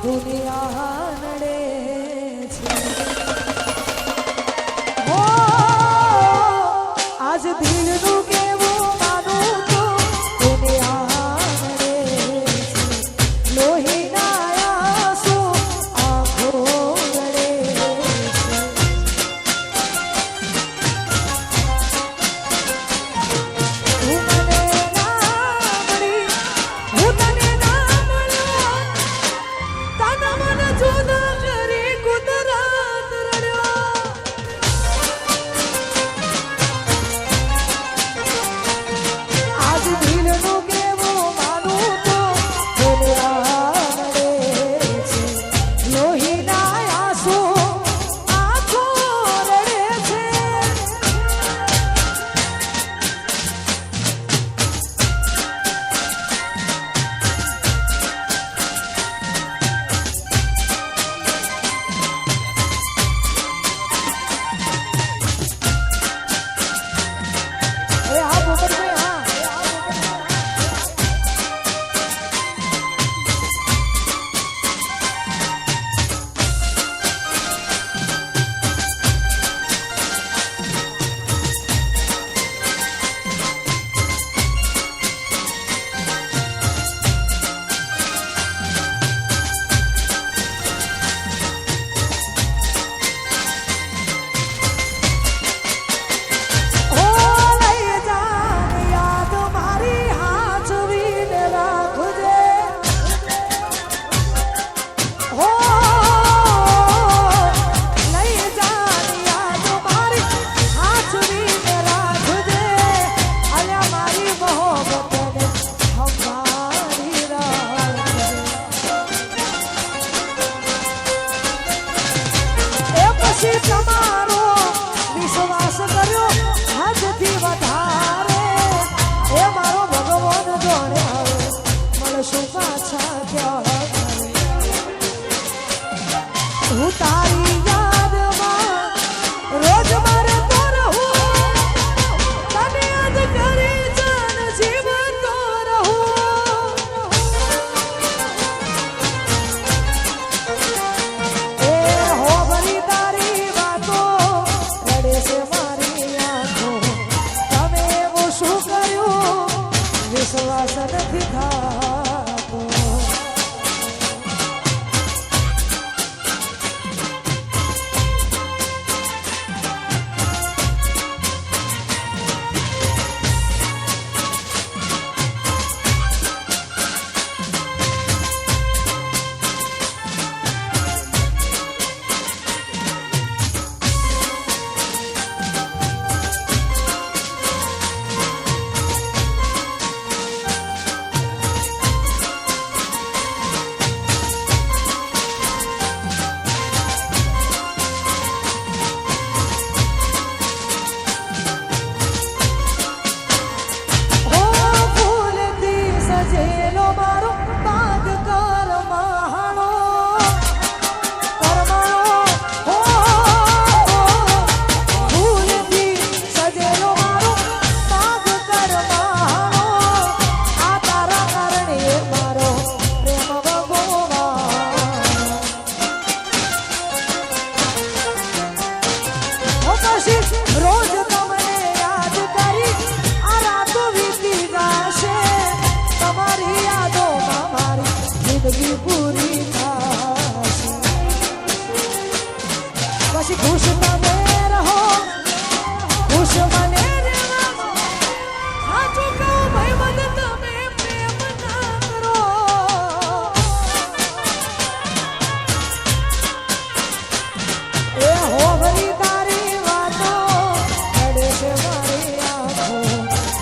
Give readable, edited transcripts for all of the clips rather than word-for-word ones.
દુનિયા નડે છે ઓ આજ દિલનું કેવું માનું તો દુનિયા નડે છે લોહીના આંસુ આંખો રડે છે તું મને ના મળી હું તને ના મળ્યો તન મન જુદા કરી કુદરત રડ્યો આજ દિલનું કેવું માનું તો દુનિયા નડે છે લોહીના આંસુ આંખો રડે છે અરે હા પોપટભાઈ હા ઓ લઈ જાન યાદ મારી હાચવીને રાખજે હો લઈ જાન યાદ મારી હાચવીને રાખજે અલ્યા મારી મોહબ્બતને સંભાળી રાખજે એ પછી તમારો વિશ્વાસ કર્યો હદથી વધારે એ મારો ભગવાન જોડે આવે મળશું પાછા ક્યારે હું તારી યાદમાં રોજ મારે તો રહું તને યાદ કરી જાન જીવતો રહું એ હોબળી તારી વાતો રડે છે મારી આંખો તમે એવું શું કર્યું વિશ્વાસ નથી થાતો ઓ ફૂલથી સજેલો મારો બાગ કરમાણો હો ફૂલથી સજેલો મારો બાગ કરમાણો આ તારા કારણે મારો પ્રેમ ભગવાન ઓ પછી રોજ તમને યાદ કરી આ રાતો વીતી જશે તમારી યાદોમાં મારી જિંદગી પૂરી થશે પછી ખુશ તમે રહો ખુશ મને રહેવા સાચું કહું ભાઈ મને તમે પ્રેમ ના કરો એ હોવરી તારી વાતો રડે છે મારી આંખો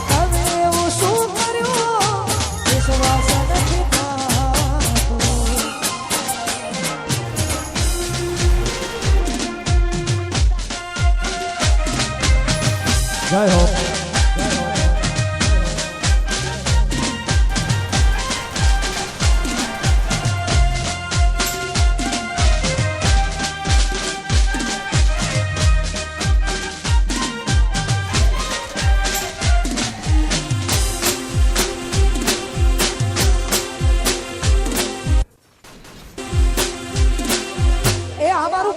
તમે એવું શું કર્યું વિશ્વાસ નથી થાતો જય હો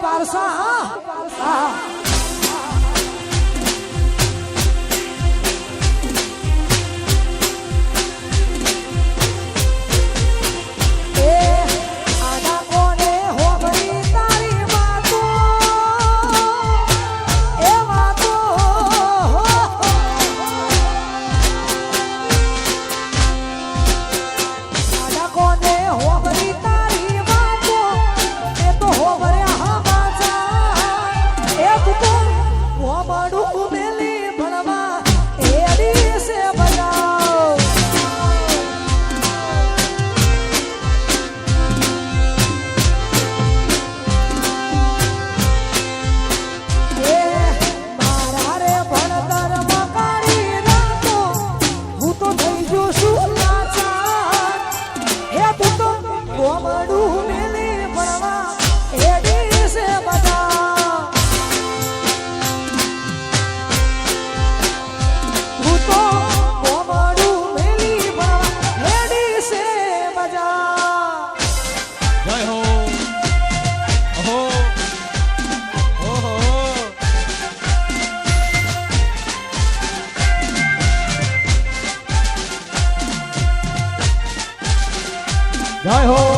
પારસા હા જય હો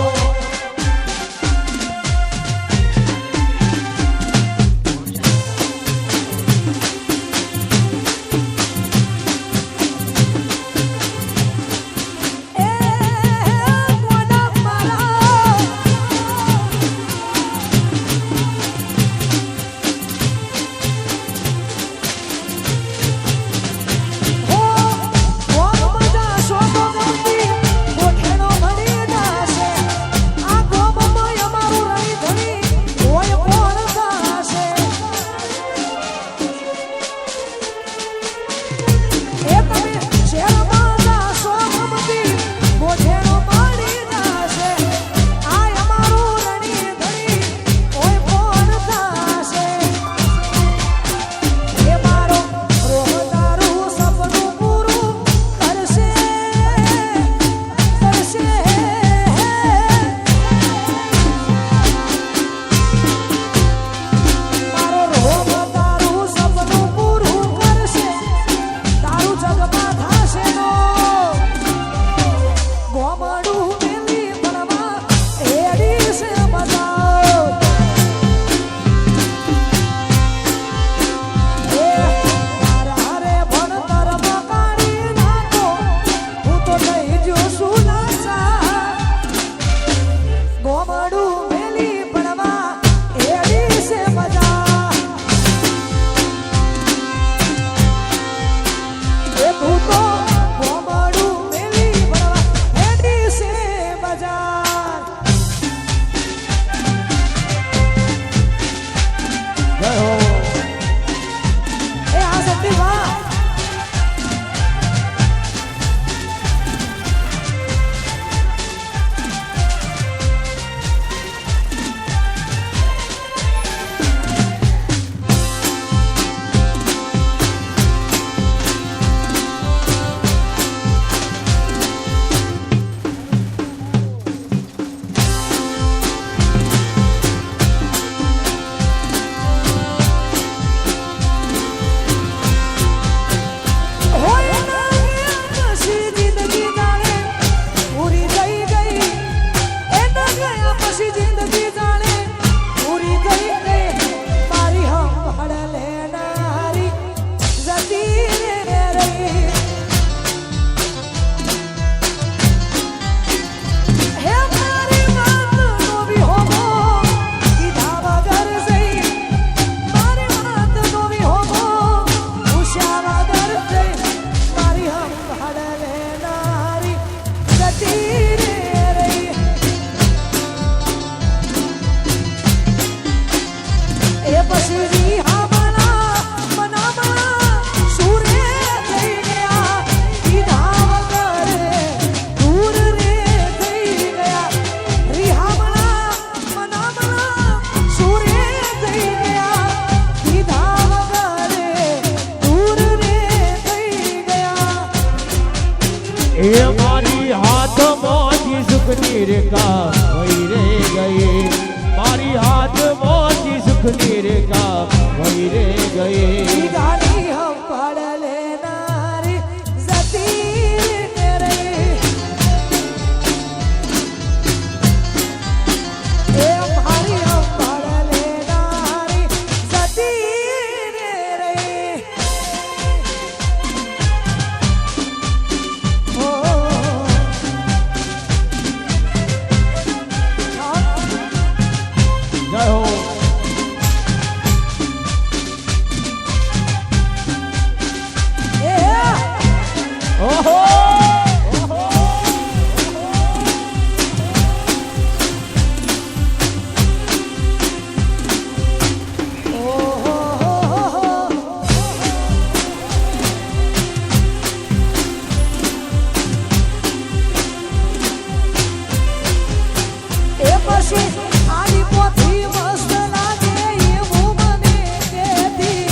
પછી આલી પોથી મસ્ત લાગે એવું મને કહેતી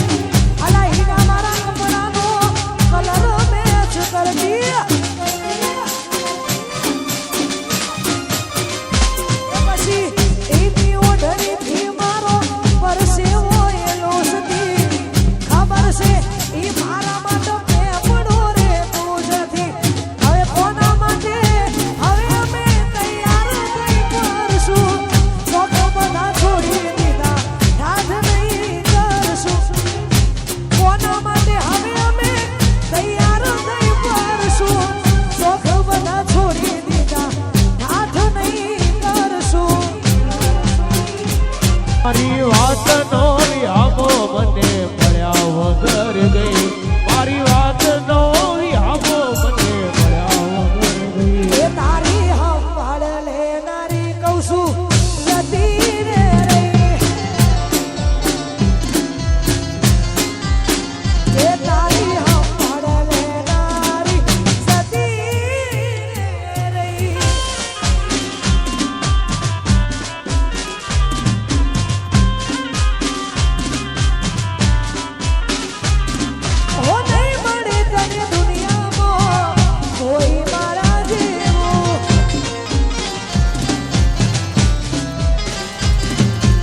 અલા હીરા મારા કપડાનો કલર મેચ કરતી પછી એની ઓઢણીથી મારો પરસેવો એ લોસતી ખબર છે ઈ મારા માટે પેપડો રે તુજથી હવે કોના માટે હવે અમે તૈયાર થઈ કરશું સોટો બધા છોડી દીધા યાદ નહીં કરશું કોના માટે હવે અમે તૈયાર થઈ કરશું સોખ બધા છોડી દીધા યાદ નહીં કરશું મારી વાત નો વિહામો મને મળ્યા વગર ગઈ મારી વાત નો વિહામો મને મળ્યા વગર ગઈ એ તારી હંભાળ લેનારી કહું છું જતી રે રહી એ તારી હંભાળ લેનારી જતી રે રહી હો નહીં મળે તને દુનિયામાં કોઈ મારા જેવું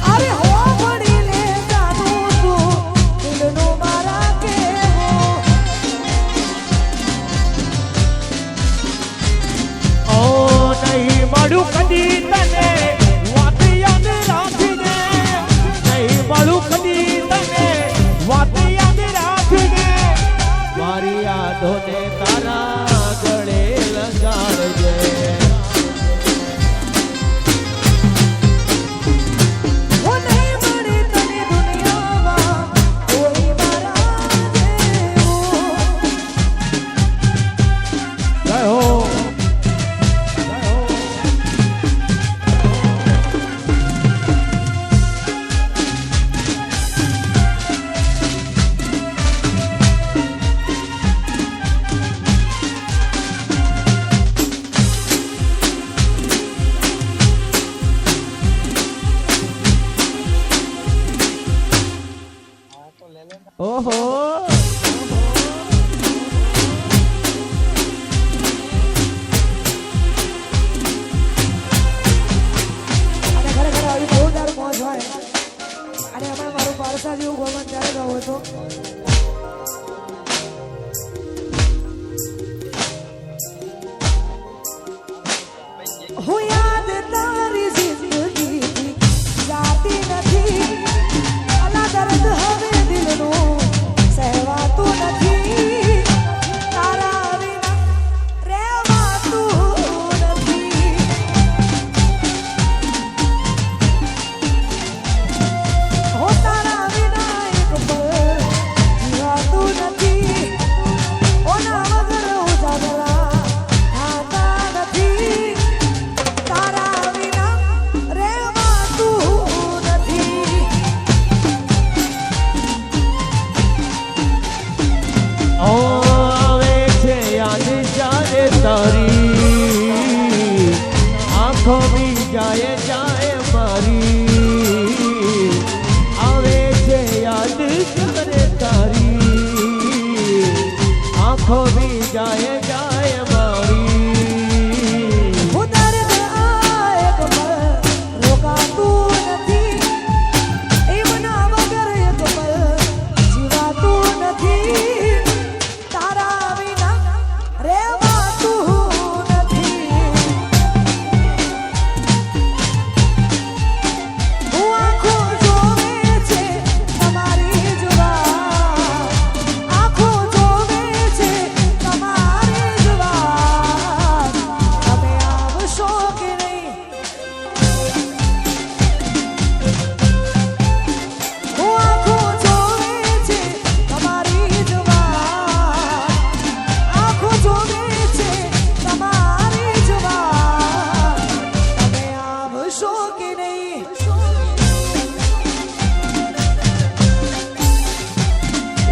અરે હો મળી લે જાનું તું દિલનું મારા કેવું ઓ નહીં મળું કદી તને વાત યાદ રાખીને નહીં મળું કદી તને વાત યાદ રાખીને મારી યાદોને તારા ગળે લગાડજે હો નહીં મળે તને દુનિયામાં કોઈ મારા જેવું જય હો ઓહો અને ખરેખર આવી બહુ દારૂ મોજ હોય અને અમે મારું પારસા જેવું ગોમન ત્યારે રહો છો હું યાદ તારી જિંદગીથી જાતી નથી અલા દર્દ હવે દિલનું સહેવાતું નથી તારા વિના રહેવાતું નથી હો તારા વિના એક પળ જીવાતું નથી ઓના વગર ઉજાગરા થાતા નથી તારા વિના રહેવાતું નથી આવે છે યાદ જ્યારે તારી આંખો બી જાય જાય મારી આવે છે યાદ જ્યારે તારી આંખો બી જાય જાય મારી હું દર્દ આ એક પળ રોકાતું નથી એમના વગર એક પળ જીવાતું નથી તારા વિના રહેવાતું નથી હું આંખો જોવે છે તમારી જ વાત આંખો જોવે છે તમારી જ વાત તમે આવશો કે નહીં હું આંખો જોવે છે તમારી જ વાત આંખો જોવે છે તમારી જ વાત તમે આવશો કે નહીં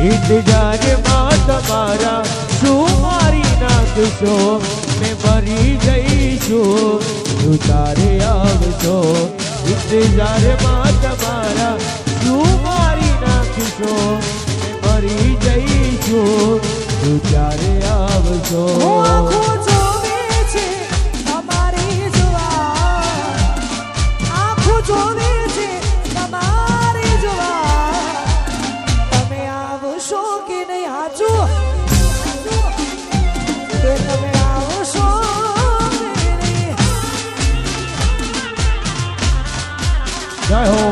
ઇંતજારમાં તમારા શું મારી નાખશો મેં મરી જઈશું ઉતારે આવશો ઇંતજારમાં તમારા શું મારી નાખશો મરી જઈશું તું ત્યારે આવશો હું આંખો જોવે છે તમારી જુવાર આંખો જોવે છે તમારી જુવાર તમે આવશો કે નહીં હાચું કે તમે આવશો કે નહીં જય હો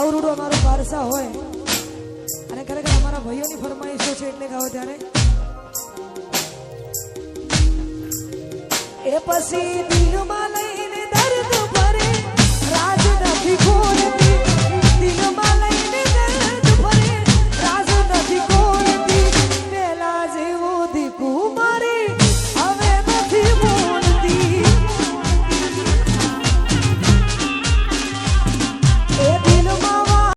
આવરૂડો અમારો વારસા હોય અને ખરેખર અમારા ભાઈઓની ફરમાઈશો છે એટલે ગાવો ત્યારે એ પછી દિલમાં લઈ